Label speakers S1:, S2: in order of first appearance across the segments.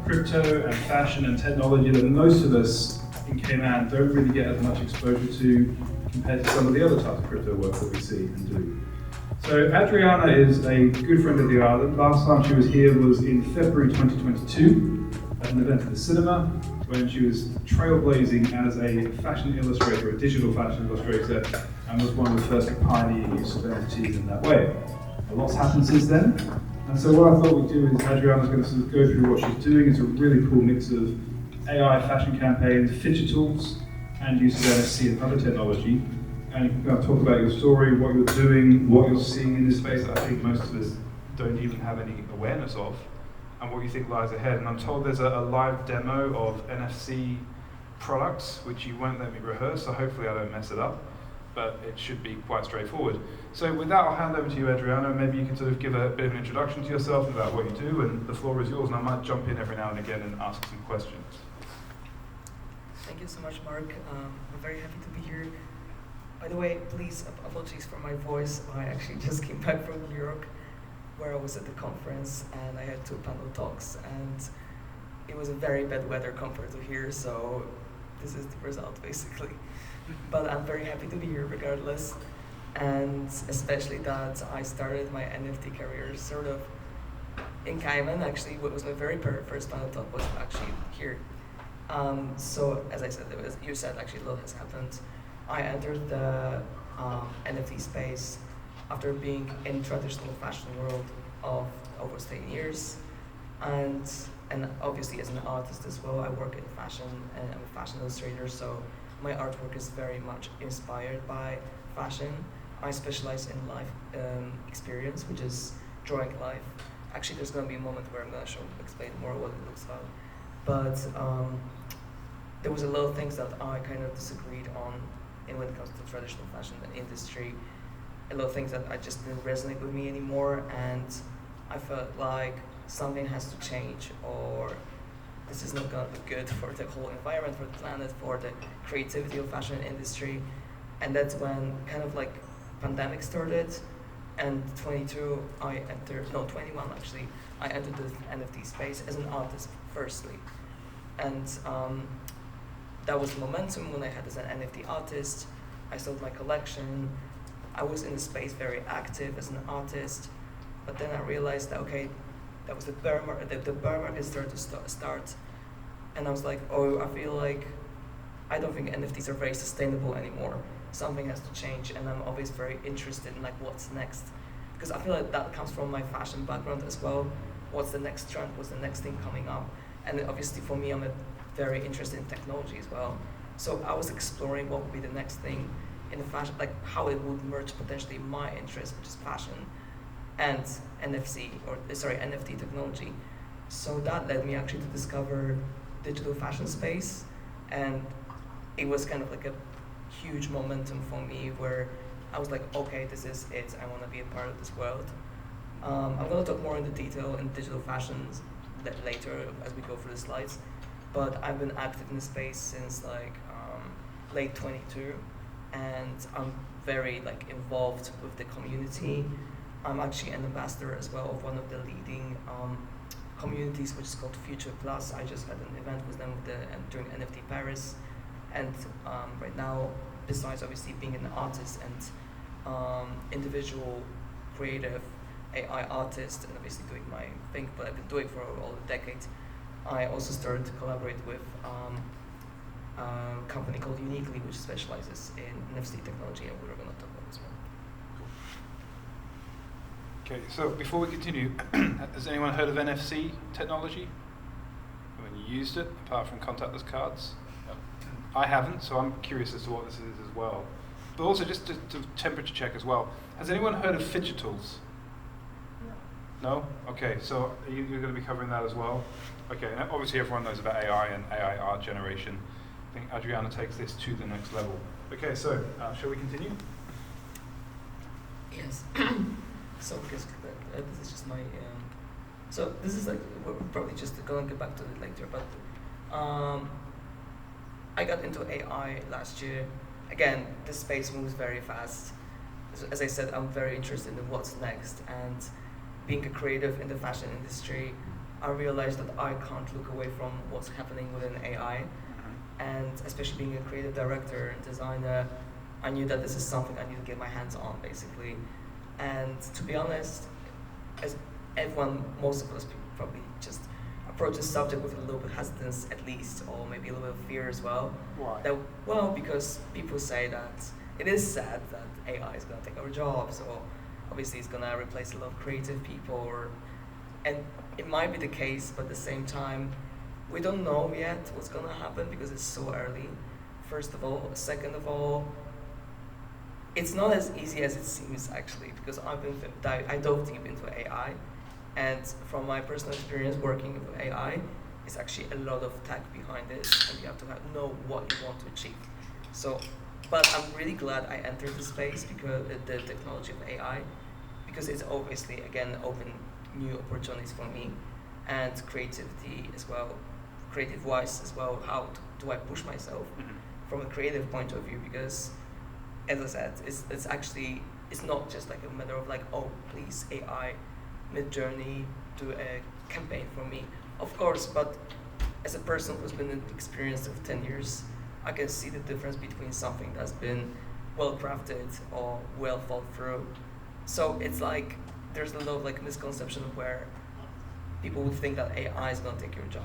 S1: crypto and fashion and technology that most of us in Cayman don't really get as much exposure to compared to some of the other types of crypto work that we see and do. So Adriana is a good friend of the island. Last time she was here was in February 2022 at an event at the cinema when she was trailblazing as a fashion illustrator, a digital fashion illustrator, and was one of the first to pioneer use of NFTs in that way. A lot's happened since then. And so what I thought we'd do is Adriana's going to sort of go through what she's doing. It's a really cool mix of AI fashion campaigns, fidgetals, and use of NFC and other technology. And you can kind of talk about your story, what you're doing, what you're seeing in this space that I think most of us don't even have any awareness of, and what you think lies ahead. And I'm told there's a live demo of NFC products, which you won't let me rehearse, so hopefully I don't mess it up, but it should be quite straightforward. So with that, I'll hand over to you, Adriana. Maybe you can sort of give a bit of an introduction to yourself about what you do, and the floor is yours, and I might jump in every now and again and ask some questions.
S2: Thank you so much, Mark. I'm very happy to be here. By the way, please, apologies for my voice. I actually just came back from New York, where I was at the conference, and I had 2 panel talks, and it was a very bad weather compared to here, so this is the result, basically. But I'm very happy to be here regardless, and especially that I started my NFT career sort of in Cayman. Actually, what was my very first panel talk was actually here. So, as I said, you said actually a lot has happened. I entered the NFT space after being in traditional fashion world of over 10 years, and obviously as an artist as well. I work in fashion and I'm a fashion illustrator, so my artwork is very much inspired by fashion. I specialize in life experience, which is drawing life. Actually, there's going to be a moment where I'm going to explain more what it looks like. But there was a lot of things that I kind of disagreed on when it comes to traditional fashion industry. A lot of things that I just didn't resonate with me anymore, and I felt like something has to change, or this is not going to be good for the whole environment, for the planet, for the creativity of fashion industry. And that's when kind of like pandemic started, and 21 actually, I entered the NFT space as an artist firstly. And that was the momentum when I had as an NFT artist. I sold my collection. I was in the space very active as an artist, but then I realized that, okay, that was the bear market, the bear market started to start, and I was like, oh, I feel like I don't think NFTs are very sustainable anymore. Something has to change, and I'm always very interested in like what's next, because I feel like that comes from my fashion background as well. What's the next trend? What's the next thing coming up? And obviously for me, I'm very interested in technology as well. So I was exploring what would be the next thing in the fashion, like how it would merge potentially my interest, which is fashion, and NFT technology. So that led me actually to discover digital fashion space, and it was kind of like a huge momentum for me where I was like, okay, this is it. I want to be a part of this world. I'm going to talk more in the detail in digital fashions later as we go through the slides, but I've been active in the space since like late 22, and I'm very like involved with the community. I'm actually an ambassador as well of one of the leading communities, which is called Future Plus. I just had an event with them during NFT Paris, and right now, besides obviously being an artist and individual creative AI artist, and obviously doing my thing, but I've been doing for all the decades, I also started to collaborate with a company called Uniquely, which specializes in NFC technology, and we're going to talk about this one.
S1: Okay, so before we continue, has anyone heard of NFC technology? When you used it, apart from contactless cards? No. I haven't, so I'm curious as to what this is as well. But also, just to temperature check as well, has anyone heard of fidgetals? No? Okay, so you're going to be covering that as well? Okay, and obviously everyone knows about AI and AI art generation. I think Adriana takes this to the next level. Okay, so shall we continue?
S2: Yes. So because this is just my, so this is like, we're probably just going to get back to it later, but I got into AI last year. Again, this space moves very fast. As I said, I'm very interested in what's next, and being a creative in the fashion industry, I realized that I can't look away from what's happening within AI. And especially being a creative director and designer, I knew that this is something I need to get my hands on, basically. And to be honest, as everyone, most of us probably just approach this subject with a little bit of hesitance at least, or maybe a little bit of fear as well.
S3: Why?
S2: Well, because people say that it is sad that AI is going to take our jobs, or obviously it's going to replace a lot of creative people, and it might be the case, but at the same time, we don't know yet what's going to happen because it's so early, first of all. Second of all, it's not as easy as it seems, actually, because I dove deep into AI, and from my personal experience working with AI, it's actually a lot of tech behind it, and you have to know what you want to achieve. So, but I'm really glad I entered the space, because the technology of AI, because it's obviously, again, opened new opportunities for me, and creativity as well, creative-wise as well. How do I push myself from a creative point of view? Because, as I said, it's actually, it's not just like a matter of like, oh, please AI, mid-journey, do a campaign for me. Of course, but as a person who's been in the experience of 10 years, I can see the difference between something that's been well crafted or well thought through. So it's like, there's a lot of like misconception where people would think that AI is going to take your job.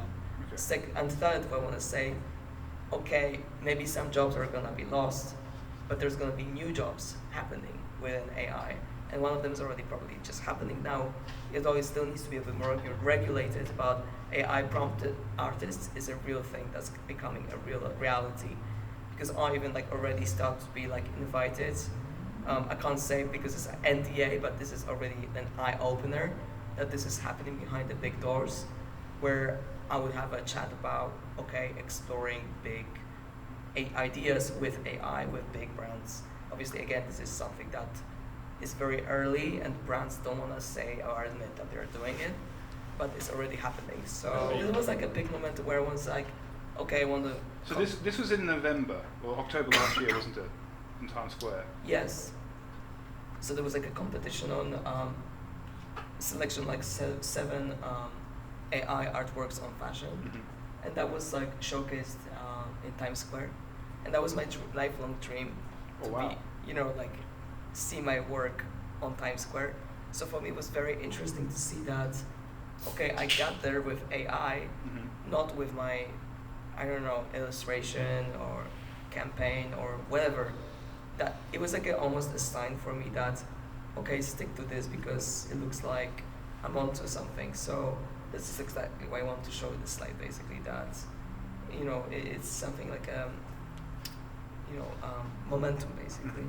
S3: Okay.
S2: And third, I want to say, okay, maybe some jobs are going to be lost, but there's going to be new jobs happening within AI. And one of them is already probably just happening now. It always still needs to be a bit more regulated, but AI prompted artists is a real thing that's becoming a real reality. Because I even like already start to be like invited. I can't say because it's an NDA, but this is already an eye opener that this is happening behind the big doors, where I would have a chat about, okay, exploring big ideas with AI, with big brands. Obviously, again, this is something that is very early, and brands don't want to say or admit that they're doing it, but it's already happening. So it was like a big moment where I was like, okay, I want to.
S3: So this was in November or October last year, wasn't it, in Times Square?
S2: Yes. So there was like a competition on selection, like seven AI artworks on fashion, and that was like showcased in Times Square, and that was my lifelong dream to be, you know, like see my work on Times Square. So for me, it was very interesting to see that. Okay, I got there with AI, not with my, I don't know, illustration or campaign or whatever. That it was like almost a sign for me that, okay, stick to this because it looks like I'm onto something. So this is exactly why I want to show this slide, basically, that, you know, it's something like momentum, basically.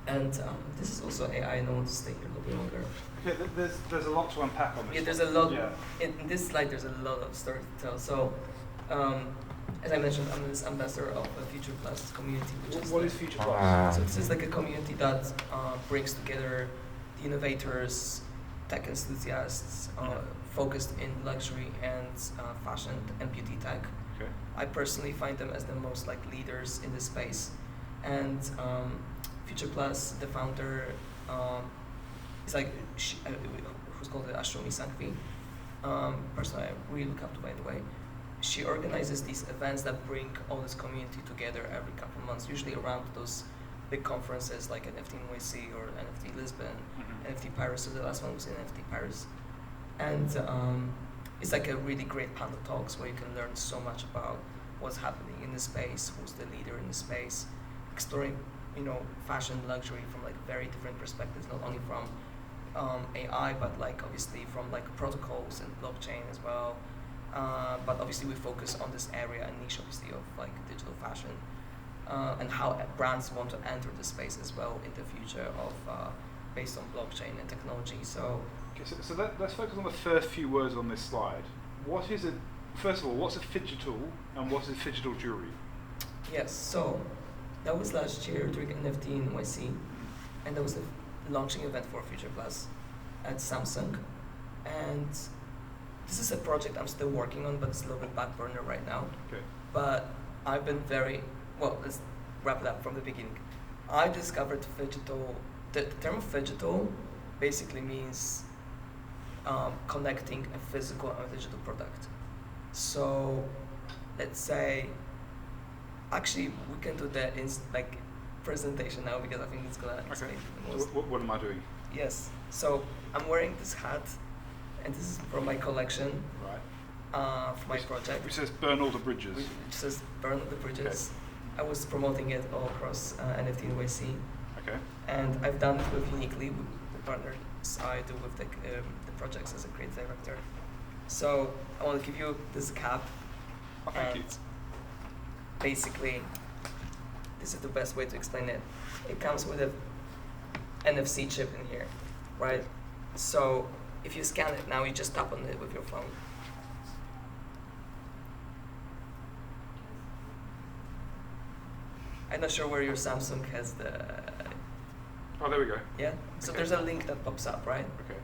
S2: And this is also AI. I don't want to stay here a little bit longer.
S3: Okay, there's a lot to unpack on this.
S2: Yeah, there's a lot.
S3: Yeah.
S2: In this slide, there's a lot of stories to tell. So, as I mentioned, I'm this ambassador of a Future Plus community.
S3: What is Future Plus?
S2: So this is like a community that brings together the innovators, tech enthusiasts, focused in luxury and fashion and beauty tech.
S3: Okay.
S2: I personally find them as the most like leaders in this space, and Future Plus, the founder, is like who's called Ashwini Sanghvi. Personally, I really look up to, by the way. She organizes these events that bring all this community together every couple of months, usually around those big conferences like NFT NYC or NFT Lisbon, NFT Paris. So the last one was in NFT Paris, and it's like a really great panel talks where you can learn so much about what's happening in the space, who's the leader in the space, exploring, you know, fashion, luxury from like very different perspectives, not only from AI, but like obviously from like protocols and blockchain as well. But obviously we focus on this area and niche, obviously, of like digital fashion, and how brands want to enter the space as well in the future of based on blockchain and technology. So.
S3: Okay, so let's focus on the first few words on this slide. What is it? First of all, what's a phygital and what is phygital jewelry?
S2: Yes, so that was last year during NFT NYC, and that was the launching event for Future Plus at Samsung. And this is a project I'm still working on, but it's a little bit back burner right now.
S3: Okay.
S2: But I've been let's wrap it up from the beginning. I discovered phygital, the term phygital basically means connecting a physical and a digital product. So let's say, actually we can do the presentation now because I think it's gonna explain the most.
S3: So what am I doing?
S2: Yes. So I'm wearing this hat, and this is from my collection.
S3: Right.
S2: For my project.
S3: Which says burn all the bridges.
S2: Which says burn all the bridges.
S3: Okay.
S2: I was promoting it all across NFT and YC.
S3: Okay.
S2: And I've done it with Uniquely, with the partners I do with the projects as a creative director. So I want to give you this cap.
S3: Oh, thank you.
S2: Basically, this is the best way to explain it. It comes with a NFC chip in here, right? So if you scan it now, you just tap on it with your phone. I'm not sure where your Samsung has the...
S3: Oh, there we go.
S2: Yeah? So
S3: Okay.
S2: there's a link that pops up, right?
S3: Okay.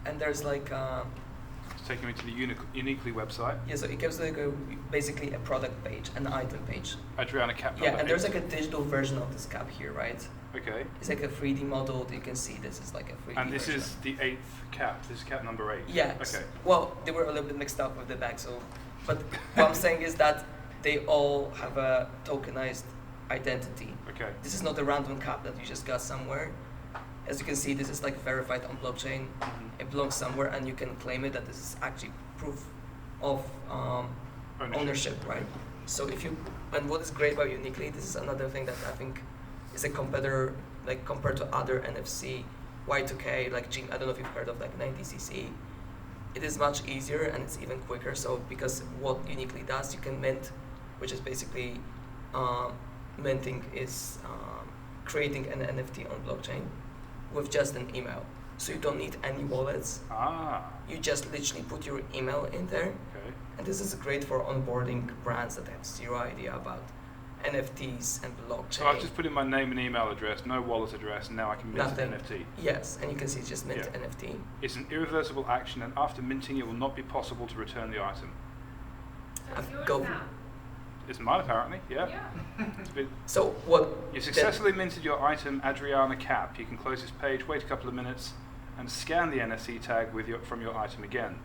S2: And there's like...
S3: It's taking me to the Uniquely website.
S2: yeah, so it gives like basically a product page, an item page.
S3: Adriana Cap.
S2: Yeah, and there's like a digital version of this cap here, right?
S3: Okay.
S2: It's like a 3D model. You can see this is like a 3D
S3: And this
S2: version.
S3: is the 8th cap. This is cap number 8.
S2: Yeah.
S3: Okay.
S2: Well, they were a little bit mixed up with the bag, so... But what I'm saying is that they all have a tokenized identity.
S3: Okay.
S2: This is not a random cap that you just got somewhere. As you can see, this is like verified on blockchain.
S3: Mhm.
S2: It belongs somewhere, and you can claim it that this is actually proof of ownership, right? So if you, and what is great about Uniquely, this is another thing that I think is a competitor, like compared to other NFC, Y2K, like I don't know if you've heard of like 90cc. It is much easier and it's even quicker. So because what Uniquely does, you can mint, which is basically minting is creating an NFT on blockchain with just an email. So you don't need any wallets.
S3: Ah.
S2: You just literally put your email in there.
S3: Okay.
S2: And this is great for onboarding brands that have zero idea about NFTs and blockchain.
S3: So I've just put in my name and email address, no wallet address, and now I can mint
S2: Nothing.
S3: an NFT.
S2: Yes, and you can see it's just mint
S3: Yeah.
S2: NFT.
S3: It's an irreversible action, and after minting, it will not be possible to return the item.
S4: So it's yours
S2: Go.
S4: now.
S3: It's mine, apparently. Yeah.
S4: Yeah.
S3: It's a bit.
S2: So what?
S3: You successfully minted your item, Adriana Cap. You can close this page, wait a couple of minutes, and scan the NFC tag from your item again.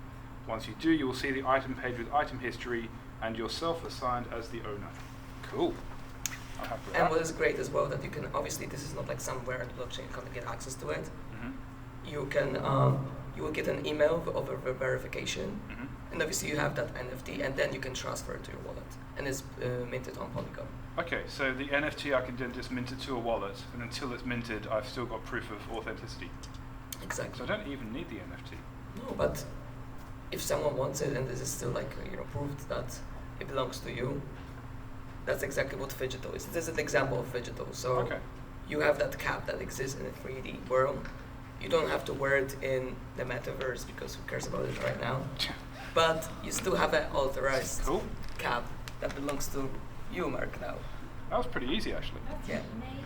S3: Once you do, you will see the item page with item history and yourself assigned as the owner. Cool. I'm happy with
S2: And
S3: that.
S2: what is great as well that you can obviously this is not like somewhere in the blockchain you can't get access to it.
S3: Mhm.
S2: You can you will get an email of a verification,
S3: Mhm.
S2: and obviously you have that NFT, and then you can transfer it to your wallet, and it's minted on Polygon.
S3: Okay, so the NFT I can then just mint it to a wallet, and until it's minted, I've still got proof of authenticity. So
S2: Exactly.
S3: I don't even need the NFT.
S2: No, but if someone wants it and this is still like proved that it belongs to you, that's exactly what phygital is. This is an example of phygital. So
S3: Okay.
S2: you have that cap that exists in a 3D world. You don't have to wear it in the metaverse because who cares about it right now? But you still have an authorized
S3: Cool.
S2: cap that belongs to you, Marc, now.
S3: That was pretty easy, actually.
S4: That's
S2: Yeah.
S4: amazing.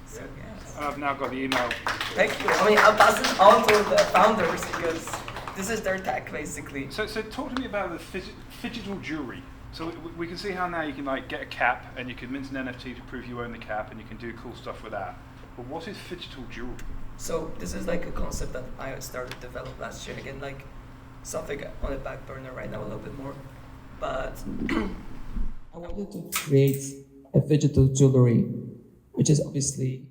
S2: So yes.
S3: And I've now got the email.
S2: Thank you. I mean, I'll pass it on to the founders because this is their tech, basically.
S3: So talk to me about the phygital jewelry. So we can see how now you can like get a cap and you can mint an NFT to prove you own the cap and you can do cool stuff with that. But what is phygital jewelry?
S2: So this is like a concept that I started to develop last year. Again, like something on the back burner right now a little bit more. But I wanted to create a phygital jewelry, which is obviously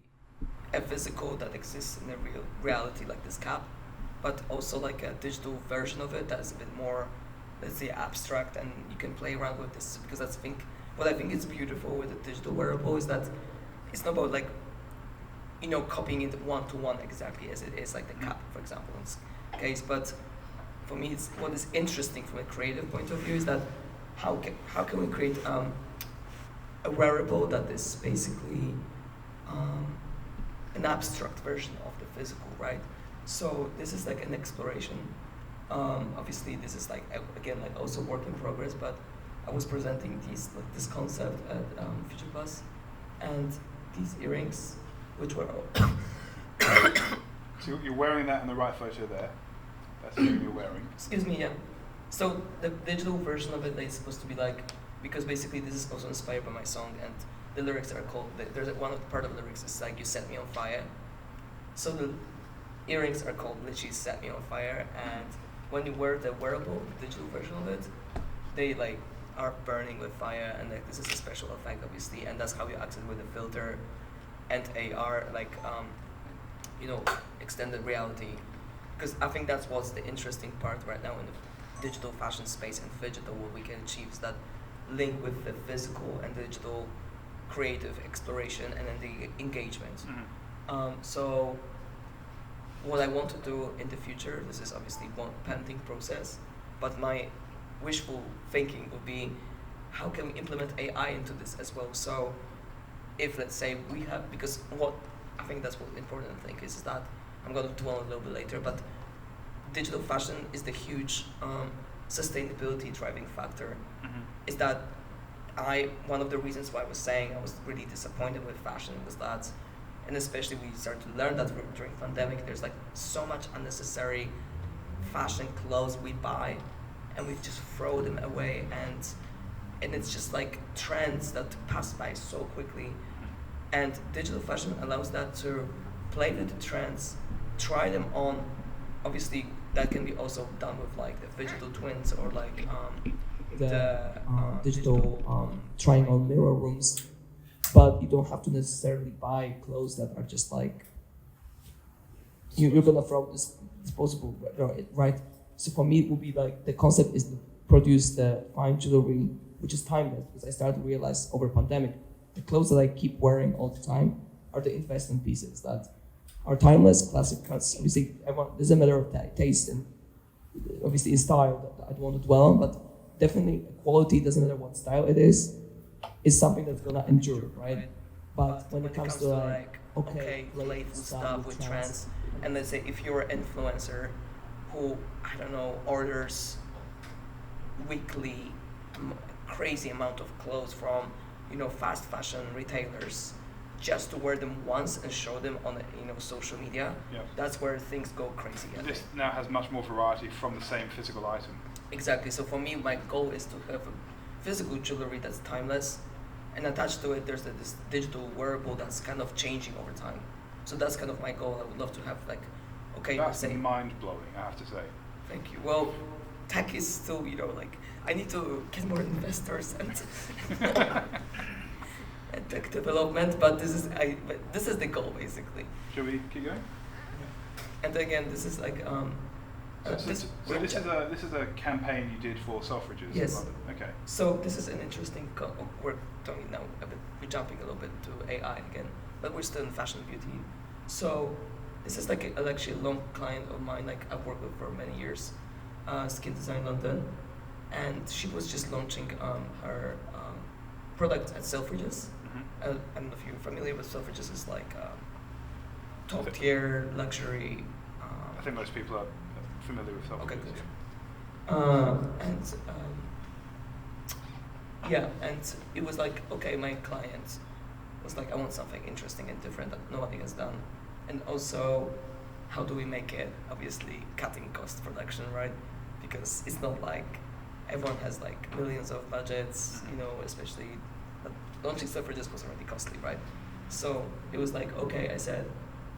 S2: a physical that exists in a real reality like this cap, but also like a digital version of it that is a bit more, let's say, abstract, and you can play around with this because that's what I think is beautiful with a digital wearable is that it's not about like copying it one-to-one exactly as it is like the cap, for example, in this case. But for me, it's what is interesting from a creative point of view is that how can we create a wearable that is basically an abstract version of the physical, right? So this is like an exploration. Obviously, this is like again like also work in progress. But I was presenting this concept at Future Plus, and these earrings, which were
S3: So you're wearing that in the right photo there. That's the earring you're wearing.
S2: excuse me, yeah. So the digital version of it is supposed to be like because basically this is also inspired by my song, and the lyrics are called, there's one part of the lyrics is like, you set me on fire. So the earrings are called literally set me on fire, and when you wear the wearable, the digital version of it, they like are burning with fire, and like this is a special effect obviously, and that's how you access with the filter and AR, like extended reality. Because I think that's what's the interesting part right now in the digital fashion space and phygital, what we can achieve is that link with the physical and digital creative exploration and then the engagement. So what I want to do in the future, this is obviously one patenting process, but my wishful thinking would be, how can we implement AI into this as well? So if let's say we have, because what I think that's what important thing is that, I'm going to dwell on a little bit later, but digital fashion is the huge sustainability driving factor. Is that one of the reasons why I was saying I was really disappointed with fashion was that, and especially we started to learn that during pandemic, there's like so much unnecessary fashion clothes we buy and we just throw them away, and it's just like trends that pass by so quickly, and digital fashion allows that to play with the trends, try them on. Obviously that can be also done with like the digital twins or like the digital trying on mirror rooms, but you don't have to necessarily buy clothes that are just like you're gonna throw this disposable, right? So for me it would be like, the concept is to produce the fine jewelry which is timeless, because I started to realize over pandemic the clothes that I keep wearing all the time are the investment pieces that are timeless, classic cuts. Obviously there's a matter of taste and obviously in style that I don't want to dwell on, but definitely quality, doesn't matter what style it is something that's gonna endure, right? But when it comes to like playful stuff with trends, and let's say if you're an influencer who, I don't know, orders weekly crazy amount of clothes from fast fashion retailers just to wear them once and show them on social media, that's where things go crazy.
S3: This now has much more variety from the same physical item.
S2: Exactly. So for me, my goal is to have a physical jewelry that's timeless, and attached to it there's this digital wearable that's kind of changing over time. So that's kind of my goal. I would love to have like,
S3: that's mind-blowing, I have to say.
S2: Thank you. Well, tech is still, like, I need to get more investors and and tech development, but this is the goal basically.
S3: Shall we keep going?
S2: And again, this is like
S3: this is a campaign you did for Selfridges in London. Okay.
S2: So this is an interesting. We're talking now a bit. We're jumping a little bit to AI again, but we're still in fashion and beauty. So this is like actually a long client of mine. Like I've worked with for many years, Skin Design London, and she was just launching her product at Selfridges. I don't know if you're familiar with Selfridges. It's like top tier luxury.
S3: I think most people are familiar with Selfridges.
S2: Okay, good. And it was like, okay, my client was like, I want something interesting and different that nobody has done, and also, how do we make it? Obviously, cutting cost production, right? Because it's not like everyone has like millions of budgets, especially. But launching Selfridges was already costly, right? So it was like, okay, I said,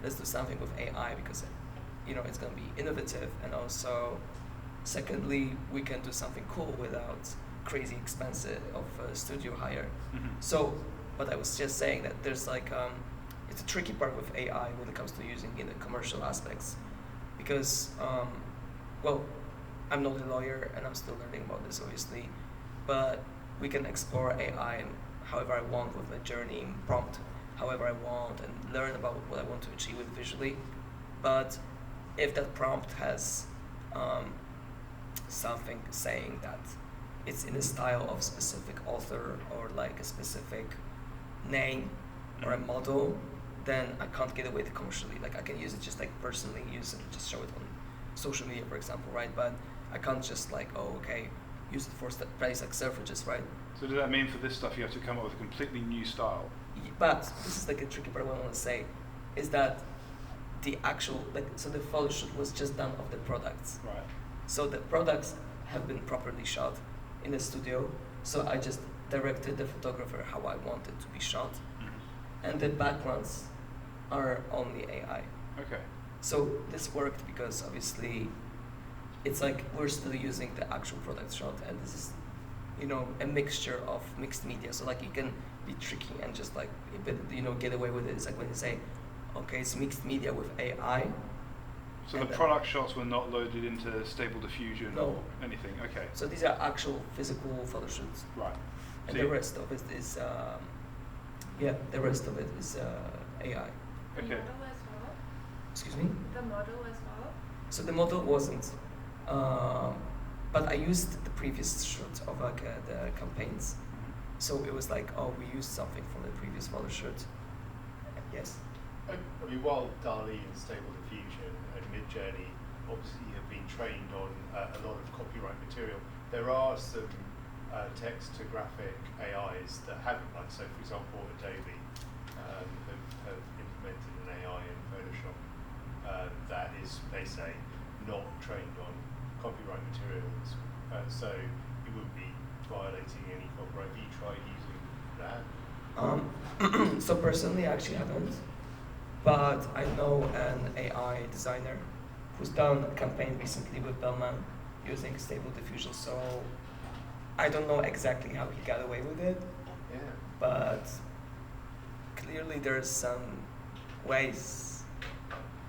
S2: let's do something with AI because it's going to be innovative, and also secondly we can do something cool without crazy expensive of studio hire. So but I was just saying that there's like it's a tricky part with AI when it comes to using in the commercial aspects, because I'm not a lawyer and I'm still learning about this obviously, but we can explore AI however I want with a journey prompt however I want and learn about what I want to achieve with visually. But if that prompt has something saying that it's in the style of specific author or like a specific name or a model, then I can't get away with it commercially. Like I can use it just like personally use and just show it on social media, for example, right? But I can't just like, use it for place like Selfridges, right?
S3: So does that mean for this stuff you have to come up with a completely new style?
S2: But this is like a tricky part. What I want to say is that the actual so the photo shoot was just done of the products.
S3: Right.
S2: So the products have been properly shot in the studio. So I just directed the photographer how I want it to be shot,
S3: Mhm.
S2: and the backgrounds are only AI.
S3: Okay.
S2: So this worked because obviously it's like we're still using the actual product shot, and this is, a mixture of mixed media. So like you can be tricky and just like, get away with it. It's like when you say, okay, it's mixed media with AI.
S3: So the
S2: And
S3: product shots were not loaded into Stable Diffusion
S2: No.
S3: or anything. Okay.
S2: So these are actual physical photo shoots,
S3: Right.
S2: and
S3: So
S2: the
S3: you-
S2: rest of it is, AI.
S4: The
S3: Okay.
S4: model as well.
S2: Excuse me.
S4: The model as well.
S2: So the model wasn't, but I used the previous shoot of the campaigns. So it was like, oh, we used something from the previous photo shoot. Yes.
S5: I mean, while DALL-E and Stable Diffusion and Midjourney obviously have been trained on a lot of copyright material, there are some text to graphic AIs that haven't, like, so for example, Adobe have implemented an AI in Photoshop that is, they say, not trained on copyright materials, so you wouldn't be violating any copyright. Have you tried using that?
S2: So personally, I actually haven't, but I know an AI designer who's done a campaign recently with Bellman using Stable Diffusion. So I don't know exactly how he got away with it,
S5: Yeah.
S2: but clearly there's some ways,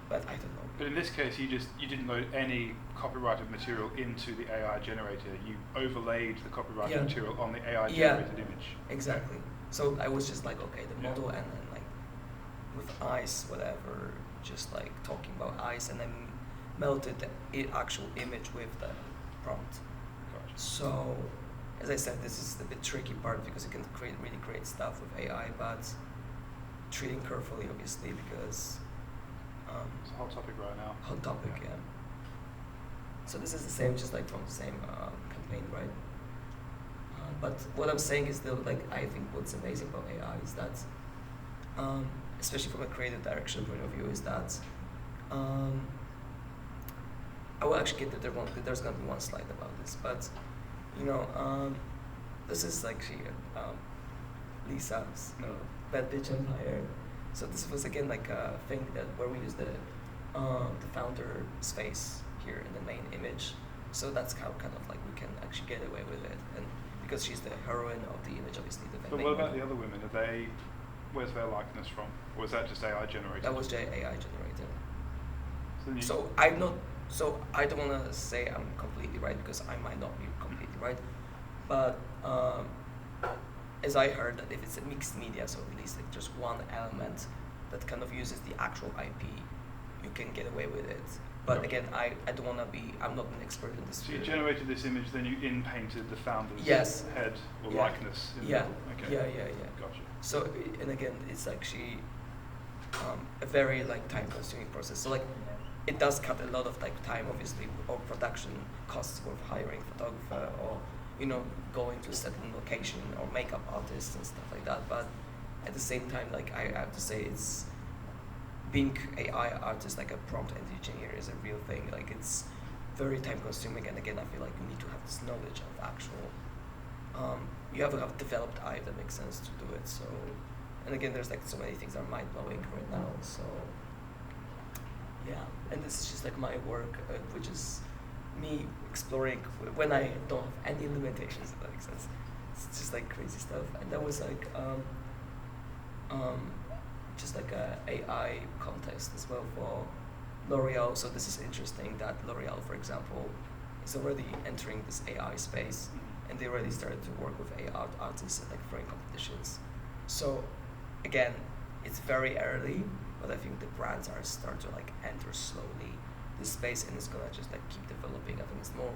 S2: but I don't know.
S3: But in this case, you didn't load any copyrighted material into the AI generator. You overlaid the copyrighted
S2: Yeah.
S3: material on the AI
S2: Yeah.
S3: generated image.
S2: Exactly. So I was just like, okay, the
S3: Yeah.
S2: model, and then like with ice, whatever, just like talking about ice, and then melted the actual image with the prompt.
S3: Gotcha.
S2: So, as I said, this is the bit tricky part because you can create really great stuff with AI, but treating carefully, obviously, because
S3: It's a hot topic right now.
S2: hot topic, yeah. So this is the same, just like from the same campaign, right? But what I'm saying is though, like, I think what's amazing about AI is that, especially from a creative direction point of view, is that I will actually get that there's going to be one slide about this, but this is like Lisa's Bad Bitch Empire. So this was again like a thing that where we use the founder space here in the main image. So that's how kind of like we can actually get away with it, and because she's the heroine of the image, obviously the
S3: But
S2: main
S3: what about
S2: model.
S3: the other women? Where's their likeness from? Or is that just AI generated?
S2: That was the AI generated.
S3: So then you-
S2: So I'm not. So I don't want to say I'm completely right because I might not be completely right, but as I heard that if it's a mixed media, so at least like just one element that kind of uses the actual IP, you can get away with it. But again, I don't want to be. I'm not an expert in this
S3: So you
S2: field.
S3: generated this image, then you in-painted the founder's
S2: Yes.
S3: head or
S2: Yeah.
S3: likeness in
S2: Yeah.
S3: the middle. Okay.
S2: Yeah.
S3: Gotcha.
S2: So and again, it's actually a very like time-consuming process. So like it does cut a lot of like time, obviously, or production costs of hiring photographer or going to a certain location or makeup artists and stuff like that. But at the same time, like I have to say, it's being AI artist, like a prompt engineer, is a real thing. Like it's very time-consuming, and again, I feel like you need to have this knowledge of actual. You have to have developed eye, if that makes sense, to do it. So, and again, there's like so many things that are mind-blowing right now. So, yeah, and this is just like my work, which is me exploring when I don't have any limitations, if that makes sense. It's just like crazy stuff, and that was like just like a AI contest as well for L'Oreal. So this is interesting that L'Oreal, for example, is already entering this AI space, and they already started to work with AI artists at like throwing competitions. So again, it's very early, but I think the brands are starting to like enter slowly this space, and it's gonna just like keep developing. I think it's more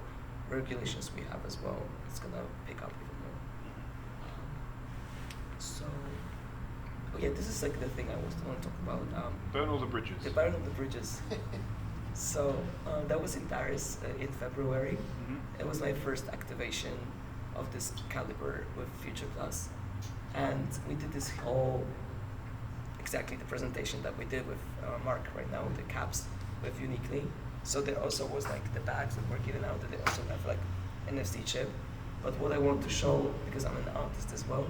S2: regulations we have as well. It's gonna pick up even more. So, oh yeah, this is like the thing I want to talk about.
S3: Burn all the bridges.
S2: The burn of the bridges. So that was in Paris in February.
S3: Mhm.
S2: It was my first activation of this caliber with Future Plus, and we did this whole exactly the presentation that we did with Marc right now with the caps with Uniquely. So there also was like the bags that were given out, and they also have like NFC chip. But what I want to show, because I'm an artist as well,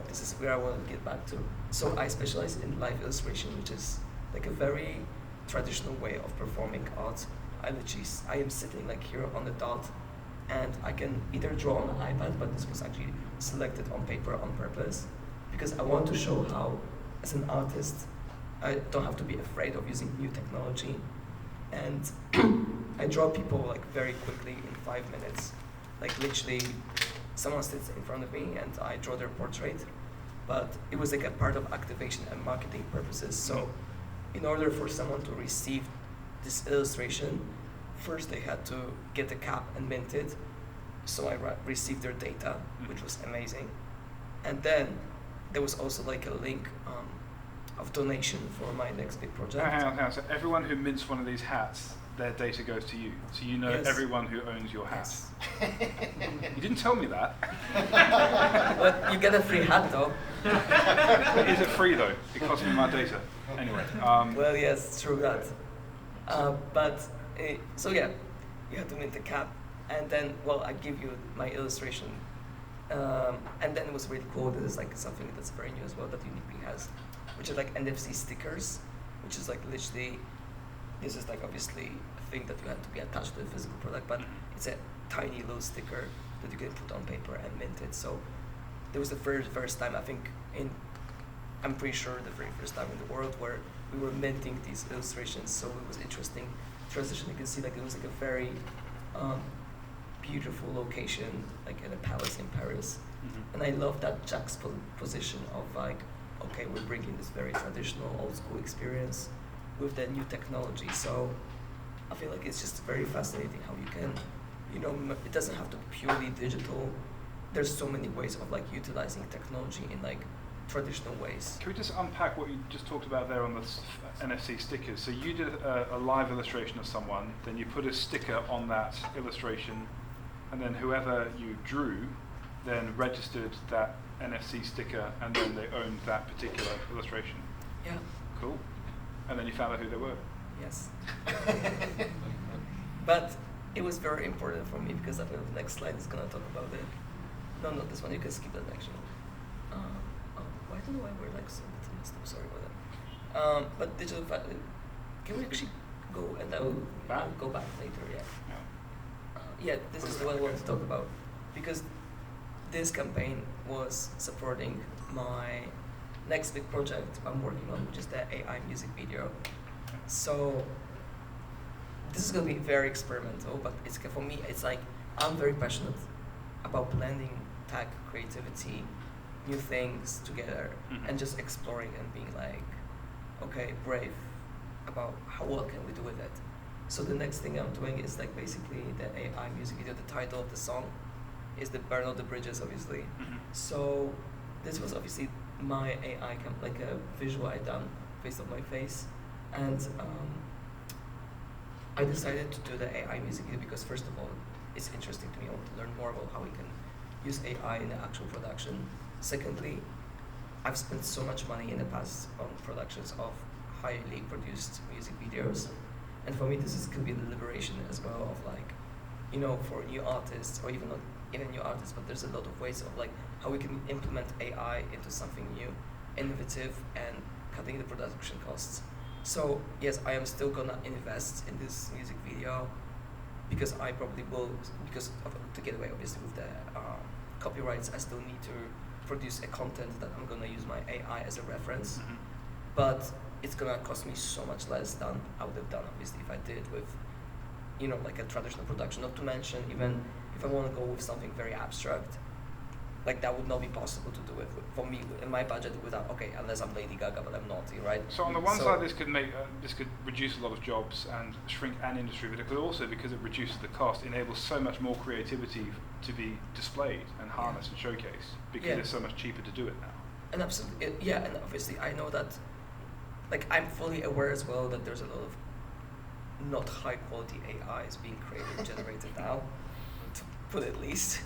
S2: this is where I want to get back to. So I specialize in live illustration, which is like a very traditional way of performing art. I am sitting like here on the dot, and I can either draw on an iPad, but this was actually selected on paper on purpose, because I want to show how, as an artist, I don't have to be afraid of using new technology. And I draw people like very quickly in 5 minutes. Like literally, someone sits in front of me and I draw their portrait. But it was like a part of activation and marketing purposes. So in order for someone to receive this illustration, first they had to get a cap and mint it. So I received their data, which was amazing. And then there was also like a link of donation for my next big project.
S3: Hang on. So everyone who mints one of these hats, their data goes to you. So you know
S2: Yes.
S3: everyone who owns your hat.
S2: Yes.
S3: You didn't tell me that.
S2: But you get a free hat though.
S3: Is it free though? It costs me my data. Anyway.
S2: Well, yes, true that. So yeah, you have to mint the cap, and then, well, I give you my illustration, and then it was really cool. There's like something that's very new as well that Unique has, which is like NFC stickers, which is like literally, this is like obviously a thing that you have to be attached to a physical product, but it's a tiny little sticker that you can put on paper and mint it. So there was the first time, I think, I'm pretty sure the very first time in the world where we were minting these illustrations. So it was interesting transition. You can see like it was like a very beautiful location, like in a palace in Paris.
S3: Mhm.
S2: And I love that juxtaposition of like, okay, we're bringing this very traditional old school experience with the new technology. So I feel like it's just very fascinating how you can, it doesn't have to be purely digital. There's so many ways of like utilizing technology in like traditional ways.
S3: Can we just unpack what you just talked about there on the NFC stickers? So you did a live illustration of someone, then you put a sticker on that illustration, and then whoever you drew then registered that NFC sticker, and then they owned that particular illustration.
S2: Yeah.
S3: Cool. And then you found out who they were.
S2: Yes. But it was very important for me because I think the next slide is going to talk about it. No, not this one. You can skip that actually. I don't know why we're like so messed up. Sorry about that. But digital. Can we actually go and I'll go back later? Yeah. Yeah. This is the one I want to talk about because this campaign was supporting my next big project I'm working on, which is the AI music video. So this is going to be very experimental, but for me, it's like I'm very passionate about blending tech, creativity, new things together, and just exploring and being like, okay, brave about what can we do with it. So the next thing I'm doing is like basically the AI music video. The title of the song is the Burn All the Bridges, obviously. So this was obviously my AI, like a visual I done based on my face. And I decided to do the AI music video because first of all, it's interesting to me. I want to learn more about how we can use AI in the actual production. Secondly, I've spent so much money in the past on productions of highly produced music videos. And for me, this is could be the liberation as well of like, for new artists or even not even new artists, but there's a lot of ways of like how we can implement AI into something new, innovative, and cutting the production costs. So yes, I am still gonna invest in this music video because I probably will, to get away obviously with the copyrights, I still need to produce a content that I'm gonna use my AI as a reference. But it's gonna cost me so much less than I would have done obviously if I did it with, like a traditional production. Not to mention, even if I want to go with something very abstract, like that would not be possible to do it for me in my budget without, unless I'm Lady Gaga, but I'm not, right?
S3: So on the one side, this could reduce a lot of jobs and shrink an industry, but it could also, because it reduces the cost, enables so much more creativity to be displayed and harnessed and showcased because it's so much cheaper to do it now.
S2: And absolutely, and obviously I know that, like I'm fully aware as well that there's a lot of not high quality AIs being created and generated now, to put it least.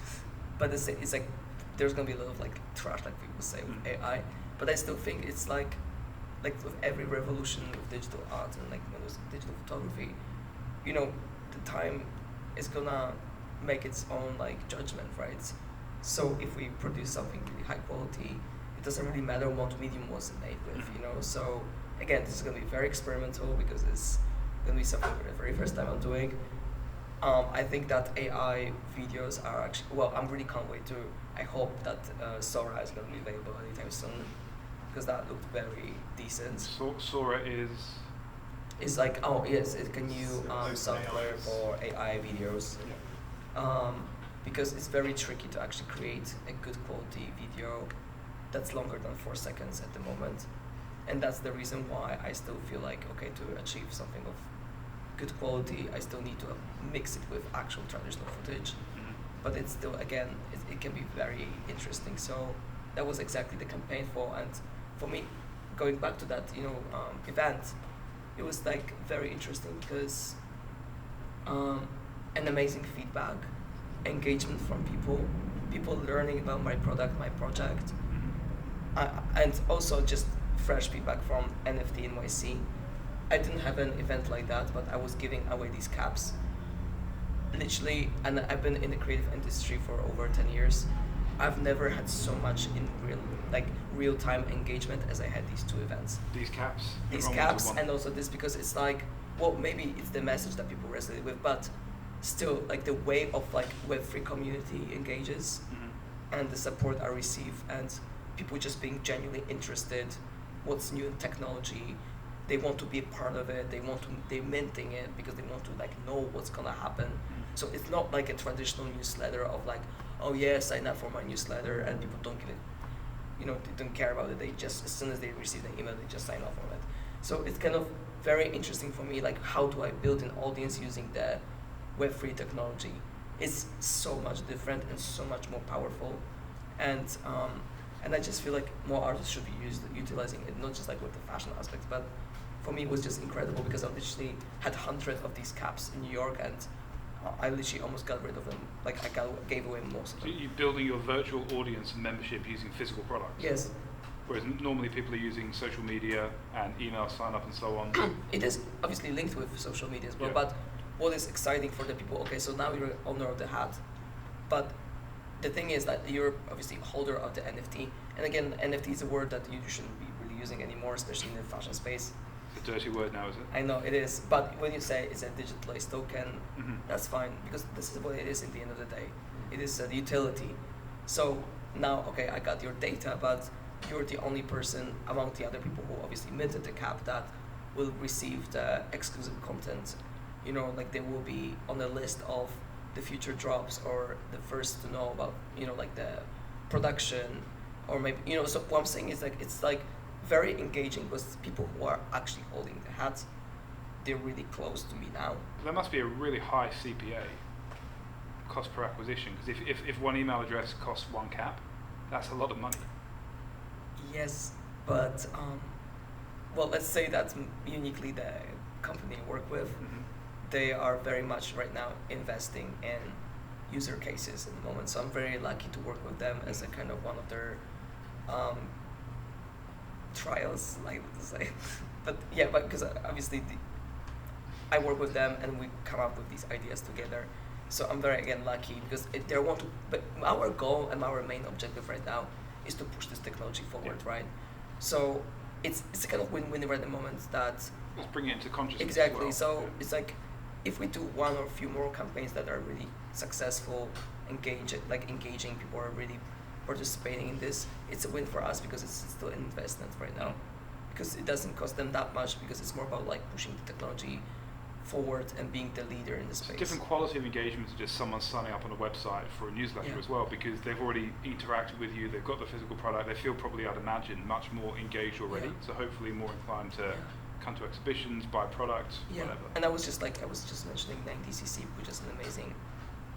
S2: But it's like there's gonna be a lot of like trash, like people say, with AI. But I still think it's like with every revolution with digital art and like when there's digital photography, the time is gonna make its own like judgment, right? So if we produce something really high quality, it doesn't really matter what medium was it made with, you know. So again, this is going to be very experimental because it's going to be something for the very first time I'm doing. I think that AI videos are actually, well, I'm really can't wait to, I hope that Sora is going to be available anytime soon, because that looked very decent.
S3: Sora is?
S2: It's like, oh yes, it's a new software for AI videos. Because it's very tricky to actually create a good quality video that's longer than 4 seconds at the moment. And that's the reason why I still feel like, okay, to achieve something of good quality, I still need to mix it with actual traditional footage. But it's still, again, it can be very interesting. So that was exactly the campaign for. And for me, going back to that, event, it was like very interesting because an amazing feedback, engagement from people learning about my product, my project, and also just fresh feedback from NFT NYC. I didn't have an event like that, but I was giving away these caps. Literally, and I've been in the creative industry for over 10 years. I've never had so much in real-time engagement as I had these two events.
S3: These caps?
S2: These caps, and also this, because it's like, well, maybe it's the message that people resonate with, but still, like the way of like web3 community engages, and the support I receive, and people just being genuinely interested, what's new in technology, they want to be a part of it, they're minting it because they want to like know what's gonna happen. So it's not like a traditional newsletter of like, oh yeah, sign up for my newsletter, and people don't give it, they don't care about it. They just, as soon as they receive the email, they just sign up on it. So it's kind of very interesting for me, like how do I build an audience using the Web3 technology? It's so much different and so much more powerful, and I just feel like more artists should be utilizing it, not just like with the fashion aspect, but for me it was just incredible because I literally had hundreds of these caps in New York, and I literally almost got rid of them. Like gave away most of them.
S3: So you're building your virtual audience and membership using physical products?
S2: Yes.
S3: Whereas normally people are using social media and email sign up and so on.
S2: It is obviously linked with social media as well,
S3: Yeah.
S2: but what is exciting for the people, okay, so now you're owner of the hat, but the thing is that you're obviously holder of the NFT, and again, NFT is a word that you shouldn't be really using anymore, especially in the fashion space.
S3: It's a dirty word now, is it?
S2: I know it is, but when you say it's a digitalized token, that's fine, because this is what it is in the end of the day. It is a utility. So now, okay, I got your data, but you're the only person among the other people who obviously minted the cap that will receive the exclusive content. Like they will be on the list of the future drops, or the first to know about, like the production, or maybe, so what I'm saying is like, it's like very engaging because people who are actually holding the hats, they're really close to me now.
S3: There must be a really high CPA, cost per acquisition, because if one email address costs one cap, that's a lot of money.
S2: Yes, but, well, let's say that's uniquely the company I work with. They are very much right now investing in user cases at the moment. So I'm very lucky to work with them as a kind of one of their trials, like to say. But because obviously I work with them and we come up with these ideas together. So I'm very, again, lucky because they want to, but our goal and our main objective right now is to push this technology forward, right? So it's a kind of win-win at the moment that...
S3: Let's bring it into consciousness.
S2: Exactly,
S3: as well.
S2: so it's like, if we do one or a few more campaigns that are really successful, engaging, people are really participating in this, it's a win for us because it's still an investment right now. Because it doesn't cost them that much, because it's more about like pushing the technology forward and being the leader in the space.
S3: Different quality of engagement to just someone signing up on a website for a newsletter as well, because they've already interacted with you, they've got the physical product, they feel probably, I'd imagine, much more engaged already, so hopefully more inclined to come to exhibitions, buy products, whatever.
S2: And I was just mentioning 90cc, which is an amazing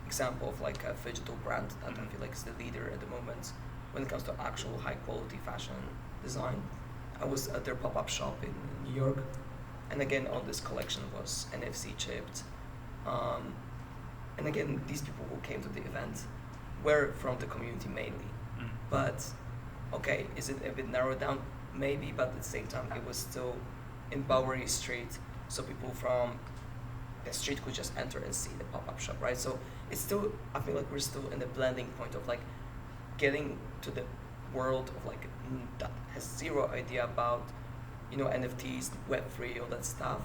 S2: example of like a phygital brand that I feel like is the leader at the moment when it comes to actual high quality fashion design. I was at their pop-up shop in New York, and again, all this collection was NFC chipped. And again, these people who came to the event were from the community mainly. But okay, is it a bit narrowed down? Maybe, but at the same time, it was still in Bowery Street, so people from the street could just enter and see the pop-up shop, right? So it's still, I feel like we're still in the blending point of like getting to the world of like that has zero idea about, you know, NFTs, web3, all that stuff.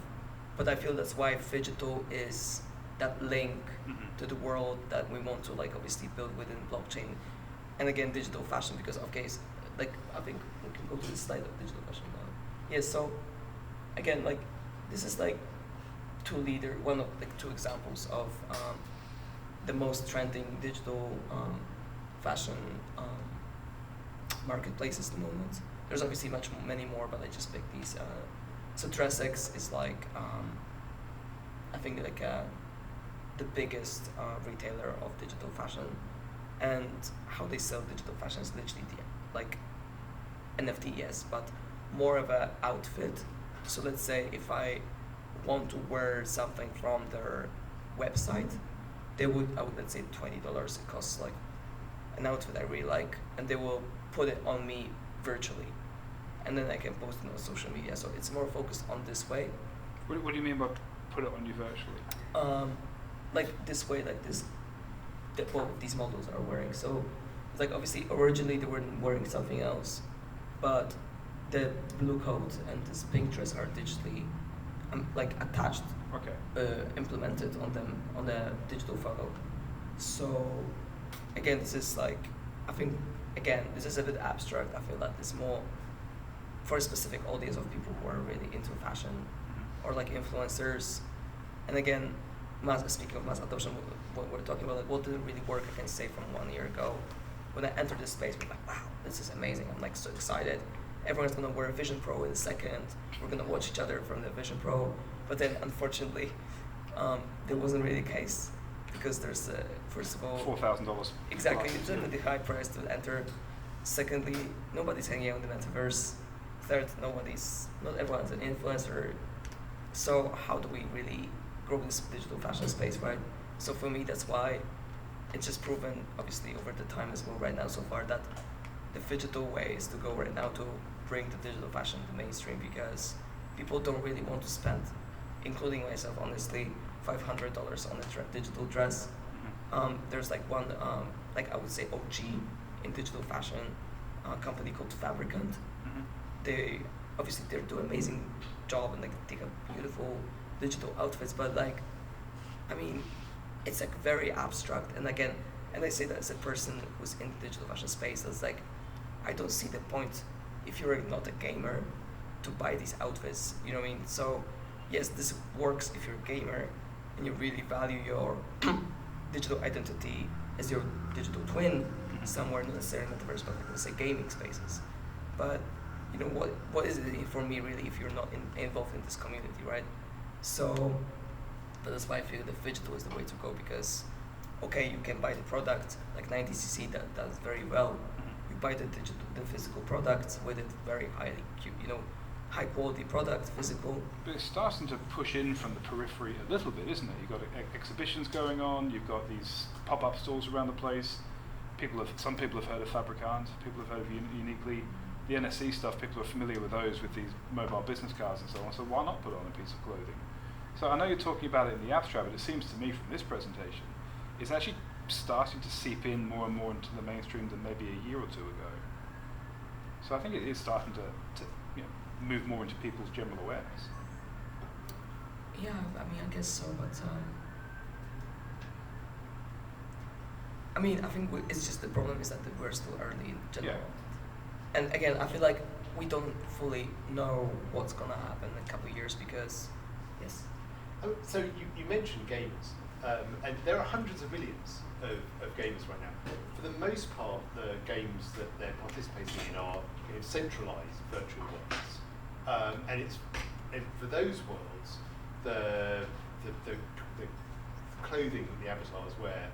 S2: But I feel that's why phygital is that link to the world that we want to like obviously build within blockchain. And again, digital fashion, because of case, like I think we can go to the slide of digital fashion now. Yeah, so again, like this is like one of like two examples of the most trending digital fashion marketplaces at the moment. There's obviously many more, but I just picked these. So Tressex is like I think like the biggest retailer of digital fashion, and how they sell digital fashion is literally like NFT, yes, but more of an outfit. So let's say if I want to wear something from their website, I would let's say $20. It costs like an outfit I really like, and they will put it on me virtually, and then I can post it on social media. So it's more focused on this way.
S3: What do you mean by put it on you virtually?
S2: Like this way, like this, that what these models are wearing. So it's like obviously originally they were wearing something else, but the blue coat and this pink dress are digitally like attached, implemented on them on a digital photo. So again, this is like, I think again this is a bit abstract. I feel like it's more for a specific audience of people who are really into fashion or like influencers. And again, speaking of mass adoption, what we're talking about, like what didn't really work, I can say from 1 year ago. When I entered this space, I'm like, wow, this is amazing. I'm like so excited. Everyone's gonna wear a Vision Pro in a second. We're gonna watch each other from the Vision Pro. But then unfortunately, that wasn't really the case, because there's first of all
S3: $4,000.
S2: Exactly, it's a really high price to enter. Secondly, nobody's hanging out in the metaverse. Third, not everyone's an influencer. So how do we really grow this digital fashion space, right? So for me, that's why it's just proven, obviously, over the time as well right now so far, that the phygital way is to go right now to bring the digital fashion to mainstream, because people don't really want to spend, including myself, honestly, $500 on a digital dress. There's like one, like I would say OG in digital fashion, company called Fabricant. They do an amazing job and like take a beautiful digital outfits, but like, I mean, it's like very abstract. And again, and I say that as a person who's in the digital fashion space, that's like, I don't see the point if you're not a gamer to buy these outfits, you know what I mean? So yes, this works if you're a gamer and you really value your digital identity as your digital twin somewhere, not necessarily metaverse, but like, let's say gaming spaces. But you know, what is it for me really if you're not involved in this community, right? So that's why I feel the phygital is the way to go, because okay, you can buy the product like 90cc that does very well. You buy the physical product with it very highly, high quality product, physical.
S3: But it's starting to push in from the periphery a little bit, isn't it? You've got exhibitions going on. You've got these pop-up stores around the place. Some people have heard of Fabricant. People have heard of Uniquely. The NSC stuff, people are familiar with those, with these mobile business cards and so on. So why not put on a piece of clothing? So I know you're talking about it in the abstract, but it seems to me from this presentation, it's actually starting to seep in more and more into the mainstream than maybe a year or two ago. So I think it is starting to move more into people's general awareness.
S2: Yeah, I mean, I guess so, but I mean, I think it's just the problem is that we're still early in general.
S3: Yeah.
S2: And again, I feel like we don't fully know what's gonna happen in a couple of years, because, yes.
S5: So you mentioned gamers, and there are hundreds of millions of gamers right now. For the most part, the games that they're participating in are centralized virtual worlds, and for those worlds, the clothing that the avatars wear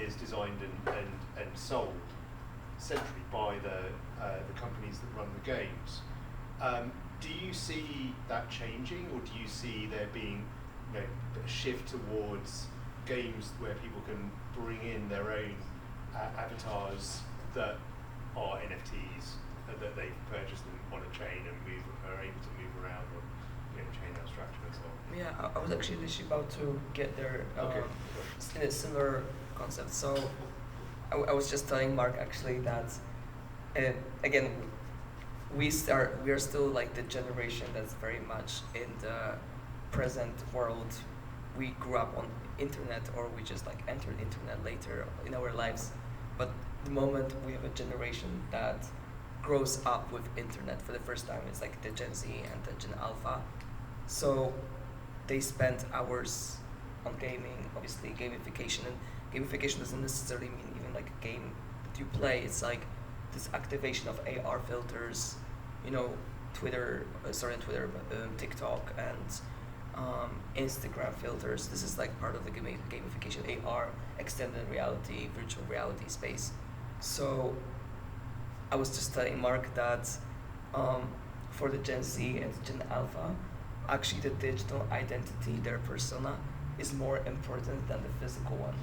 S5: is designed and sold centrally by the companies that run the games. Do you see that changing, or do you see there being a shift towards games where people can bring in their own avatars that are NFTs, that they've purchased them on a chain and are able to move around on chain abstraction and so on?
S2: Yeah, I was actually literally about to get there
S3: Okay.
S2: in a similar concept. So I was just telling Mark actually that, again, we are still like the generation that's very much in the present world. We grew up on internet, or we just like entered internet later in our lives. But the moment we have a generation that grows up with internet for the first time, it's like the Gen Z and the Gen Alpha. So they spend hours on gaming, obviously gamification, and gamification doesn't necessarily mean even like a game that you play. It's like this activation of AR filters, you know, TikTok and Instagram filters. This is like part of the gamification, AR, extended reality, virtual reality space. So I was just telling Mark that for the Gen Z and Gen Alpha, actually the digital identity, their persona, is more important than the physical one.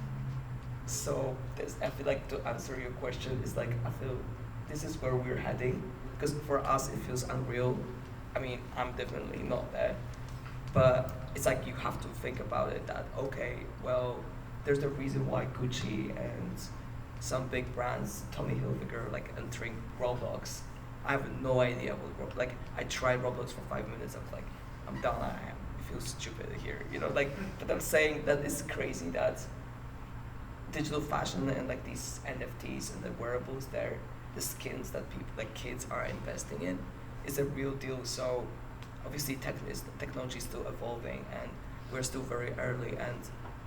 S2: So I feel like, to answer your question, is like I feel this is where we're heading, because for us it feels unreal. I mean, I'm definitely not there, but it's like you have to think about it that, okay, well, there's the reason why Gucci and some big brands, Tommy Hilfiger, like entering Roblox. I have no idea what Roblox, like I tried Roblox for 5 minutes, I was like, I'm done, I feel stupid here, you know, like, but I'm saying that it's crazy that digital fashion and like these NFTs and the wearables there, the skins that people, like kids, are investing in, is a real deal. So obviously technology is still evolving and we're still very early, and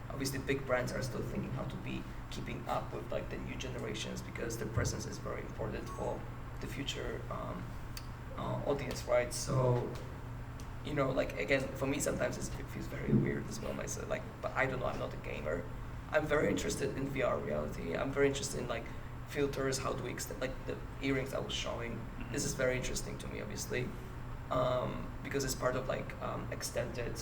S2: obviously big brands are still thinking how to be keeping up with like the new generations, because their presence is very important for the future audience, right? So, you know, like again, for me sometimes it feels very weird as well myself, like, but I don't know, I'm not a gamer. I'm very interested in VR reality. I'm very interested in like filters, how do we extend, like the earrings I was showing. This is very interesting to me, obviously, because it's part of like extended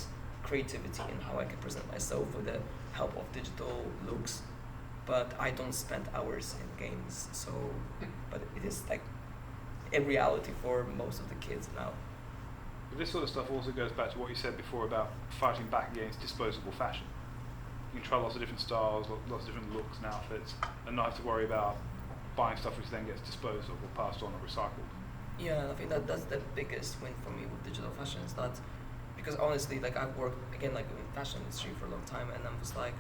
S2: creativity and how I can present myself with the help of digital looks. But I don't spend hours in games, so, but it is like a reality for most of the kids now.
S3: But this sort of stuff also goes back to what you said before about fighting back against disposable fashion. You can try lots of different styles, lots of different looks and outfits, and not have to worry about buying stuff which then gets disposed of or passed on or recycled.
S2: Yeah, I think that's the biggest win for me with digital fashion, is that, because honestly, like I've worked again like in fashion industry for a long time, and I'm just like,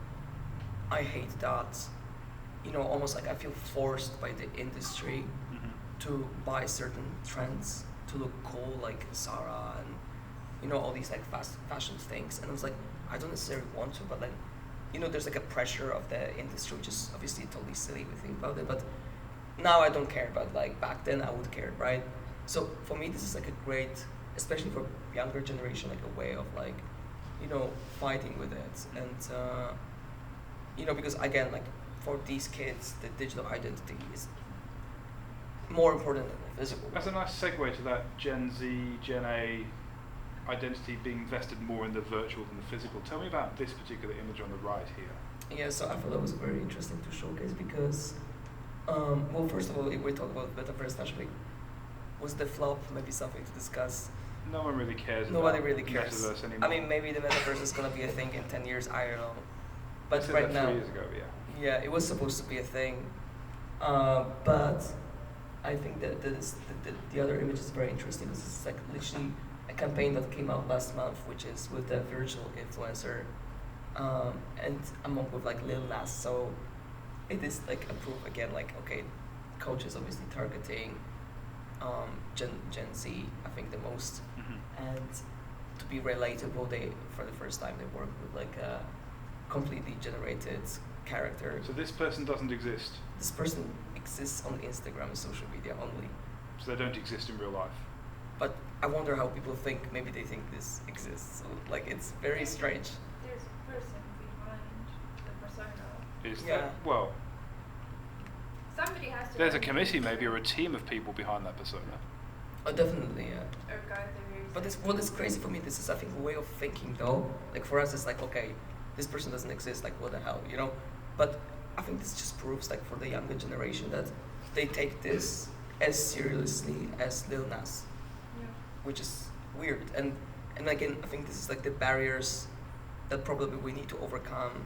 S2: I hate that, you know, almost like I feel forced by the industry to buy certain trends to look cool, like Zara and, you know, all these like fast fashion things, and I was like, I don't necessarily want to, but like, you know, there's like a pressure of the industry, which is obviously totally silly if you think about it, but now I don't care, but like back then I would care, right? So for me, this is like a great, especially for younger generation, like a way of like, you know, fighting with it. And, you know, because again, like for these kids, the digital identity is more important than the physical.
S3: That's a nice segue to that Gen Z, Gen A identity being invested more in the virtual than the physical. Tell me about this particular image on the right here.
S2: Yeah, so I thought that was very interesting to showcase because, well, first of all, if we talk about Metaverse Fashion Week, was the flop maybe something to discuss?
S3: No one really cares.
S2: Nobody
S3: about
S2: really cares.
S3: Metaverse anymore.
S2: I mean, maybe the Metaverse is going to be a thing in 10 years, I don't know. But
S3: Said
S2: right
S3: that
S2: now,
S3: 3 years ago, yeah.
S2: yeah, it was supposed to be a thing. But I think that the other image is very interesting. This is like literally a campaign that came out last month, which is with the virtual influencer, and among with like Lil Nas. So it is like a proof again, like, okay, coaches obviously targeting Gen Z, I think the most, and to be relatable, they for the first time they work with like a completely generated character.
S3: So this person doesn't exist.
S2: This person exists on Instagram and social media only.
S3: So they don't exist in real life.
S2: But I wonder how people think, maybe they think this exists. So, like, it's very strange.
S4: There's a person behind the persona.
S3: Is
S2: Yeah.
S3: that, well,
S4: Somebody has to.
S3: there's a committee maybe, or a team of people behind that persona.
S2: Oh, definitely, yeah.
S4: Or guide the reason.
S2: But what is crazy for me, this is, I think, a way of thinking, though. Like, for us, it's like, okay, this person doesn't exist, like, what the hell, you know? But I think this just proves, like, for the younger generation that they take this as seriously as Lil Nas,
S4: Yeah.
S2: which is weird. And And again, I think this is like the barriers that probably we need to overcome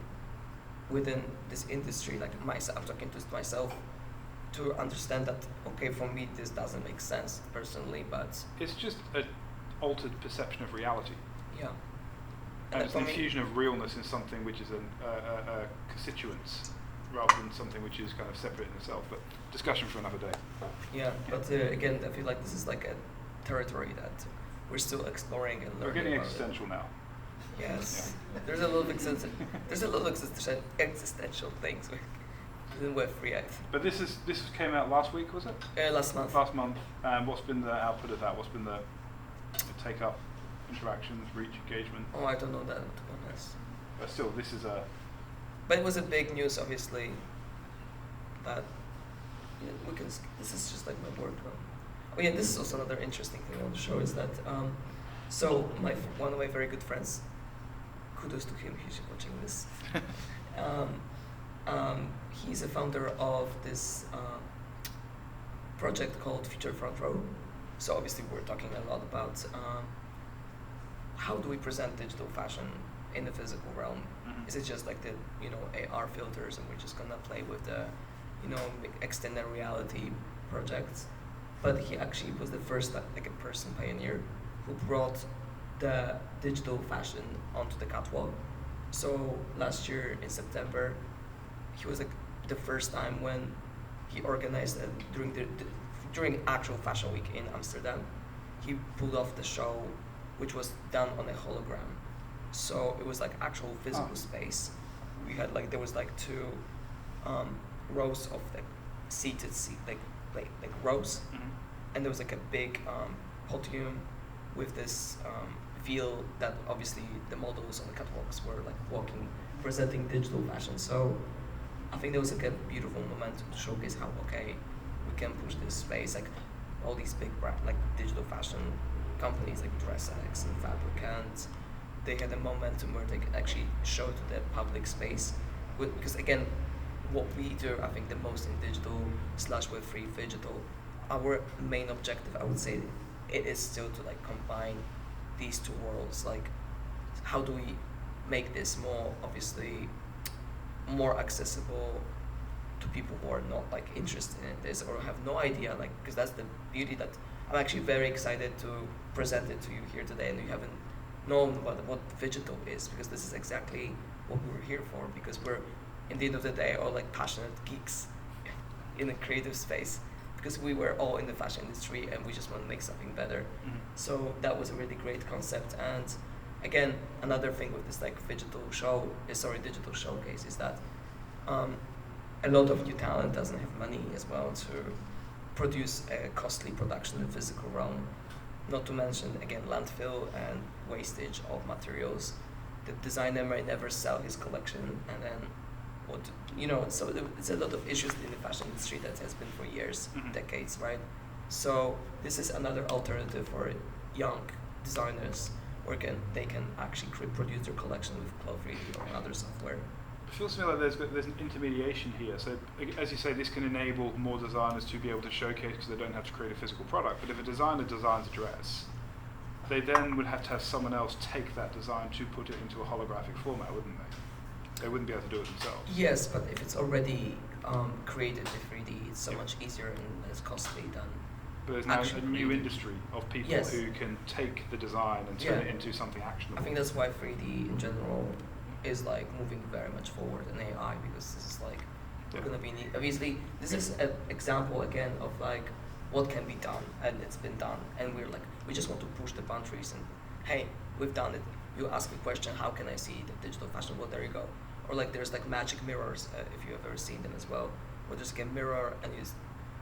S2: within this industry. Like myself, I'm talking to myself, to understand that, okay, for me this doesn't make sense personally, but
S3: It's just an altered perception of reality.
S2: yeah.
S3: And it's the
S2: for me-
S3: infusion of realness in something which is a constituent rather than something which is kind of separate in itself. But discussion for another day.
S2: Yeah, but again, I feel like this is like a territory that we're still exploring and learning.
S3: We're getting
S2: about it.
S3: existential now.
S2: Yes, there's a lot of existential things in Web3.
S3: But this came out last week, was it?
S2: Last month.
S3: Last month. What's been the output of that? What's been the take up, interactions, reach, engagement?
S2: Oh, I don't know that, to be honest.
S3: But still, this is a.
S2: But it was a big news, obviously. That we can. This is just like my work. Oh yeah, this is also another interesting thing I want to show is that. So one of my very good friends. Kudos to him. He's watching this. He's a founder of this project called Future Front Row. So obviously we're talking a lot about how do we present digital fashion in the physical realm.
S3: Mhm.
S2: Is it just like the AR filters and we're just gonna play with the extended reality projects? But he actually was the first like a person pioneer who brought the digital fashion onto the catwalk. So last year in September, he was like the first time when he organized during actual fashion week in Amsterdam, he pulled off the show, which was done on a hologram. So it was like actual physical space. We had there was like two rows of like seated rows, and there was like a big podium with this feel that obviously the models on the catwalks were like walking, presenting digital fashion. So I think there was like a beautiful momentum to showcase how we can push this space. Like all these big like digital fashion companies like DressX and Fabricant, they had a momentum where they could actually show to the public space. Because again, what we do, I think the most in digital / Web3 phygital, our main objective, I would say, it is still to like combine these two worlds. Like, how do we make this more accessible to people who are not like interested in this or have no idea, like, because that's the beauty that I'm actually very excited to present it to you here today, and you haven't known about what phygital is, because this is exactly what we were here for, because we're, in the end of the day, all like passionate geeks in a creative space, because we were all in the fashion industry and we just want to make something better.
S3: Mhm.
S2: So that was a really great concept. And again, another thing with this like digital showcase is that a lot of new talent doesn't have money as well to produce a costly production in the physical realm. Not to mention, again, landfill and wastage of materials. The designer may never sell his collection, and then so it's a lot of issues in the fashion industry that has been for years,
S3: Mhm.
S2: decades, right? So this is another alternative for young designers where they can actually produce their collection with Cloud3D or other software.
S3: It feels to me like there's an intermediation here. So as you say, this can enable more designers to be able to showcase because they don't have to create a physical product. But if a designer designs a dress, they then would have to have someone else take that design to put it into a holographic format, wouldn't they? They wouldn't be able to do it themselves.
S2: Yes, but if it's already created in 3D, it's so much easier and less costly than.
S3: But there's now a
S2: actually
S3: new
S2: creating.
S3: industry of people
S2: Yes.
S3: who can take the design and turn
S2: Yeah.
S3: it into something actionable.
S2: I think that's why 3D in general is like moving very much forward in AI, because this is like we're
S3: Yeah.
S2: gonna be obviously this is an example again of like what can be done, and it's been done, and we just want to push the boundaries, and hey, we've done it. You ask a question, how can I see the digital fashion? Well, there you go. Or like there's like magic mirrors, if you have ever seen them as well, where there's like a mirror and you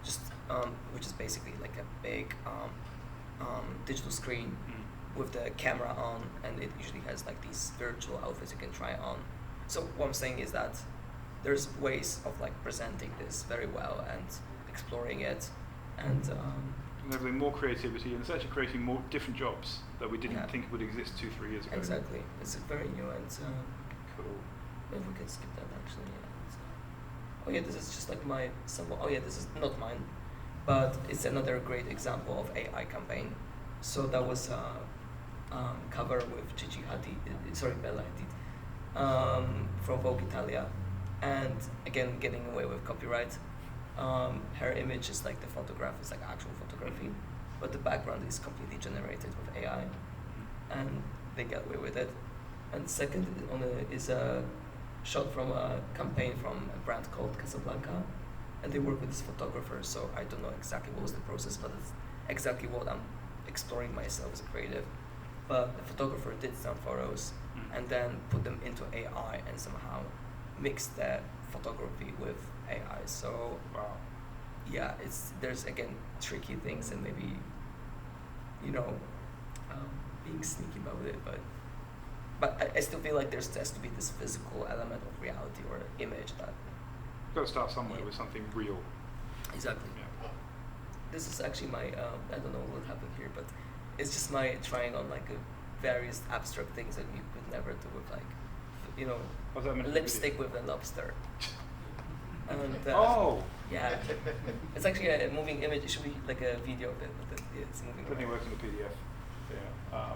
S2: just which is basically like a big digital screen with the camera on, and it usually has like these virtual outfits you can try on. So what I'm saying is that there's ways of like presenting this very well and exploring it, and
S3: Enabling more creativity, and it's actually creating more different jobs that we didn't
S2: Yeah.
S3: think would exist 2-3 years ago.
S2: exactly, it's very new, and
S3: Cool.
S2: maybe we can skip that actually. And, oh yeah, this is just like this is not mine, but it's another great example of AI campaign. So that was cover with Gigi Hadid, Bella Hadid, from Vogue Italia, and again getting away with copyright. Her image is like the photograph is like actual photography, but the background is completely generated with AI, and they get away with it. And second is a shot from a campaign from a brand called Casablanca, and they work with this photographer, so I don't know exactly what was the process, but it's exactly what I'm exploring myself as a creative. But the photographer did some photos and then put them into AI and somehow mixed that photography with AI. So
S3: Wow.
S2: yeah, there's again tricky things and maybe, being sneaky about it, but I still feel like there has to be this physical element of reality or image that.
S3: You've got to start somewhere with something real.
S2: Exactly.
S3: Yeah.
S2: This is actually my, I don't know what happened here, but it's just my trying on like various abstract things that you could never do with like,
S3: Was that meant to be
S2: lipstick
S3: video?
S2: with a lobster. And,
S3: Oh!
S2: yeah, it's actually a moving image. It should be like a video of it, but it's moving.
S3: Doesn't
S2: around.
S3: work in the PDF. Yeah.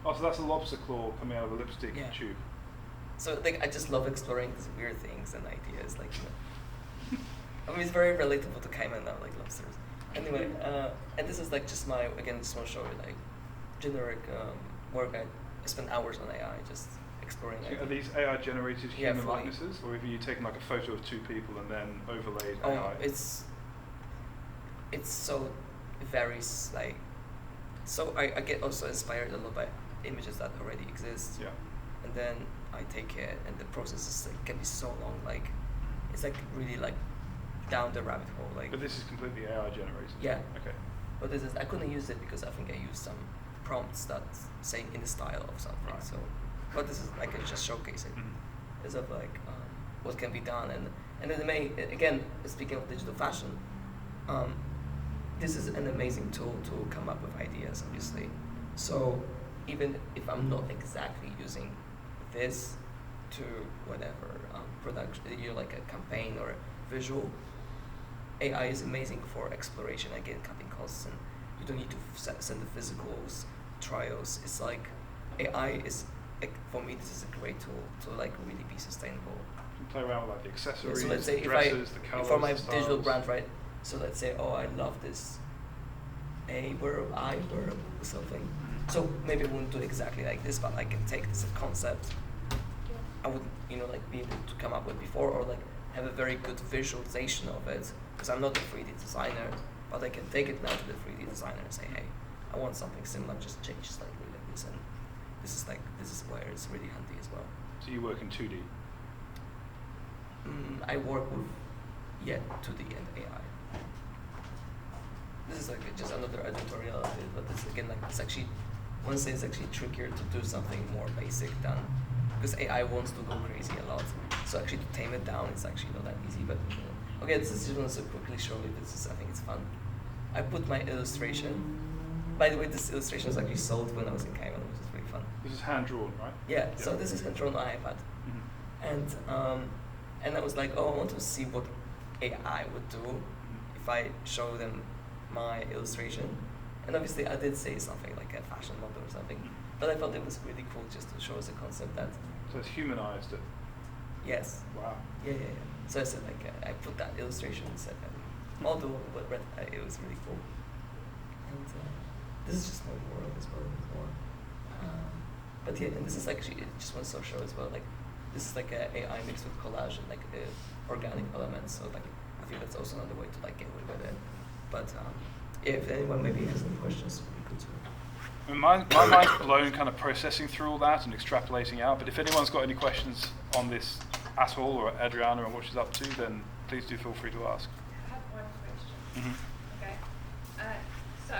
S3: So that's a lobster claw coming out of a lipstick
S2: Yeah.
S3: tube.
S2: So like I just love exploring these weird things and ideas, like I mean it's very relatable to Cayman now, like lobsters. Anyway, and this is like just my just want to show you like generic work. I spent hours on AI just exploring.
S3: So are
S2: ideas.
S3: these AI generated
S2: Yeah,
S3: human
S2: fully.
S3: likenesses, or have you taken like a photo of two people and then overlaid
S2: Oh,
S3: AI?
S2: it's so varies like. So I get also inspired a lot by images that already exist.
S3: Yeah.
S2: And then I take it, and the process is like can be so long. Like it's like really like down the rabbit hole. Like.
S3: But this is completely AI generated.
S2: Yeah.
S3: Okay.
S2: But I couldn't use it because I think I used some prompts that say in the style of something.
S3: Right.
S2: So, but this is I can just showcase it.
S3: Mhm.
S2: Is of like what can be done, and then again speaking of digital fashion, this is an amazing tool to come up with ideas, obviously. So even if I'm not exactly using this to whatever production, like a campaign or a visual, AI is amazing for exploration. Again, cutting costs, and you don't need to send the physicals, trials. It's like AI is for me. This is a great tool to like really be sustainable.
S3: You can play around with like the accessories,
S2: So let's say
S3: the dresses, the colors,
S2: for my
S3: the
S2: digital
S3: styles.
S2: brand, right? So let's say, oh, I love this A verb, I verb, or something. So maybe I wouldn't do exactly like this, but I can take this concept. I would, like be able to come up with before, or like have a very good visualization of it, because I'm not a 3D designer, but I can take it now to the 3D designer and say, hey, I want something similar, just change slightly like this, and this is where it's really handy as well.
S3: So you work in 2D.
S2: I work with 2D and AI. This is like just another editorial of it, but this again it's actually one say it's actually trickier to do something more basic than because AI wants to go crazy a lot. So actually to tame it down it's actually not that easy. But okay, this is just want to quickly show you this. I think it's fun. I put my illustration. By the way, this illustration was actually sold when I was in Cayman, which is really fun.
S3: This is hand drawn, right?
S2: Yeah. So this is controlled on iPad.
S3: Mhm.
S2: And I was like, oh, I want to see what AI would do if I show them my illustration. And obviously I did say something like a fashion model or something, but I thought it was really cool just to show us a concept that,
S3: So it's humanized it.
S2: yes,
S3: Wow.
S2: yeah. So I said like, I put that illustration and said model, but it was really cool. And this is just my world as well. But yeah, and this is actually, it just wants to show as well, like, this is like a AI mixed with collage and like organic elements. So like, I think that's also another way to like get away with it. But yeah, if anyone maybe has any questions, it would be good to.
S3: I mean, my mind's blown kind of processing through all that and extrapolating out, but if anyone's got any questions on this at all, or Adriana and what she's up to, then please do feel free to ask.
S4: I have one question.
S3: Mm-hmm.
S4: Okay. So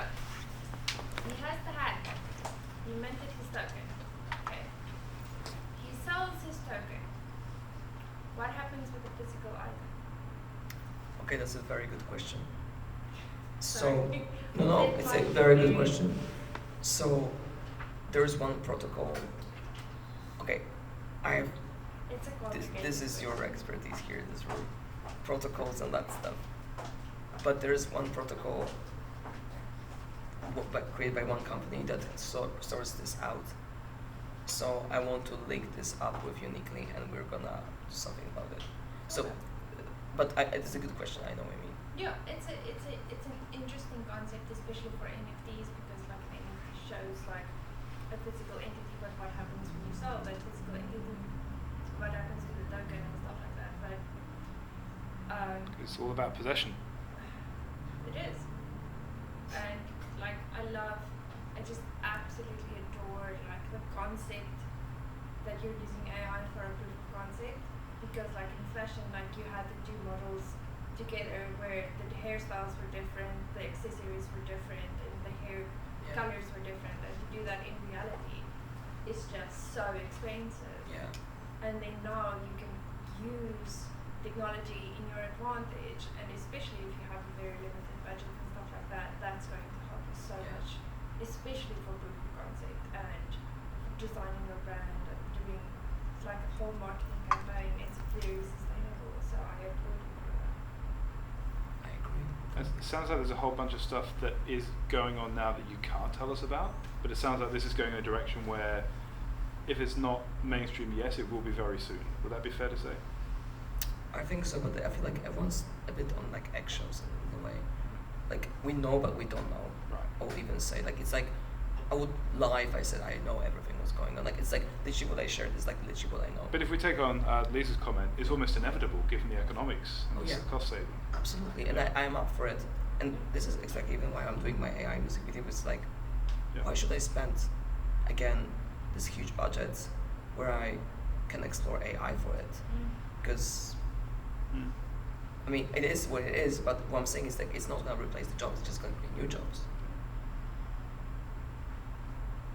S4: he has the hat. He minted his token. Okay. He sells his token. What happens with the physical item?
S2: Okay, that's a very good question. So,
S4: Sorry.
S2: no,
S4: Is it
S2: it's a
S4: like
S2: very good
S4: doing-
S2: question. So, there's one protocol. Okay, I have
S4: It's a
S2: this
S4: complicated
S2: is your
S4: question.
S2: expertise here. This is protocols and that stuff. But there's one protocol created by one company that sorts this out. So I want to link this up with uniquely, and we're gonna do something about it. So, but it's a good question. I know what I mean.
S4: Yeah, it's an interesting concept, especially for NFTs, because like an NFT shows like a physical entity, but what happens when you sell that physical entity? What happens to the token and stuff like that? But
S3: It's all about possession.
S4: it is, and like I just absolutely adore like the concept that you're using AI for a proof of concept, because like in fashion, like you had the two models together where the hairstyles were different, the accessories were different, and the hair colors were different, and to do that in reality is just so expensive.
S2: Yeah.
S4: And then now you can use technology in your advantage, and especially if you have a very limited budget and stuff like that, that's going to help you so much, especially for proof of concept and designing your brand and doing like a whole marketing campaign. It's very sustainable, so I applaud you for that.
S2: I agree.
S3: It sounds like there's a whole bunch of stuff that is going on now that you can't tell us about, but it sounds like this is going in a direction where if it's not mainstream, yes, it will be very soon. Would that be fair to say?
S2: I think so, but I feel like everyone's a bit on like eggshells in a way. Like we know, but we don't know.
S3: Right.
S2: I would even say like it's like I would lie if I said I know everything what's going on. Like it's like literally what I shared is like literally what I know.
S3: But if we take on Lisa's comment, it's almost inevitable given the economics and the cost saving.
S2: Absolutely, and I am up for it. And this is exactly even why I'm doing my AI music video. It's like, why should I spend again this huge budget where I can explore AI for it? Because I mean, it is what it is, but what I'm saying is that it's not going to replace the jobs, it's just going to create new jobs.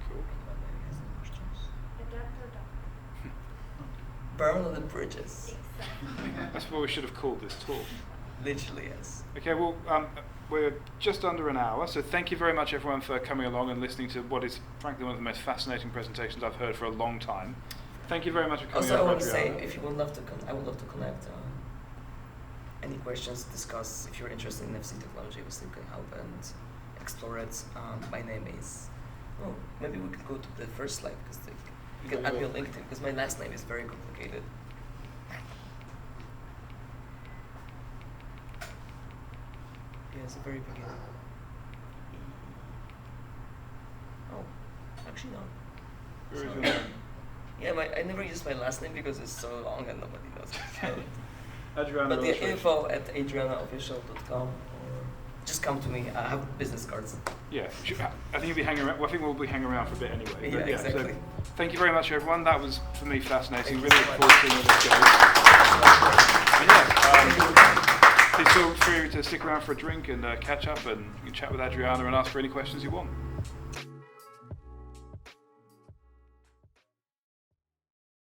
S3: Cool.
S2: Anyone maybe has any questions?
S4: Adapt or die.
S2: Burn all the bridges.
S4: Exactly.
S3: That's what we should have called this talk.
S2: Literally, yes.
S3: Okay, well, we're just under an hour, so thank you very much everyone for coming along and listening to what is frankly one of the most fascinating presentations I've heard for a long time. Thank you very much for coming
S2: Also, I
S3: up,
S2: want to
S3: Adriana.
S2: say, if you would love to, I would love to connect. Any questions, discuss. If you're interested in FC technology, we still can help and explore it. My name is. Oh, maybe we could go to the first slide because you can add me on LinkedIn because my last name is very complicated. Yeah, it's a very beginning. Oh, actually no.
S3: Where is
S2: Sorry.
S3: your name?
S2: Yeah, I never use my last name because it's so long and nobody knows it.
S3: Adriana
S2: But the
S3: Krawcewicz.
S2: info at adrianaofficial.com or just come to me. I have business cards.
S3: Yeah, I think you'll be hanging around. Well, I think we'll be hanging around for a bit anyway.
S2: Yeah,
S3: But
S2: exactly.
S3: So thank you very much, everyone. That was for me fascinating.
S2: Thank
S3: Really
S2: you
S3: look
S2: so
S3: forward to seeing where this goes. And yeah, please feel free to stick around for a drink and catch up, and you can chat with Adriana and ask for any questions you want.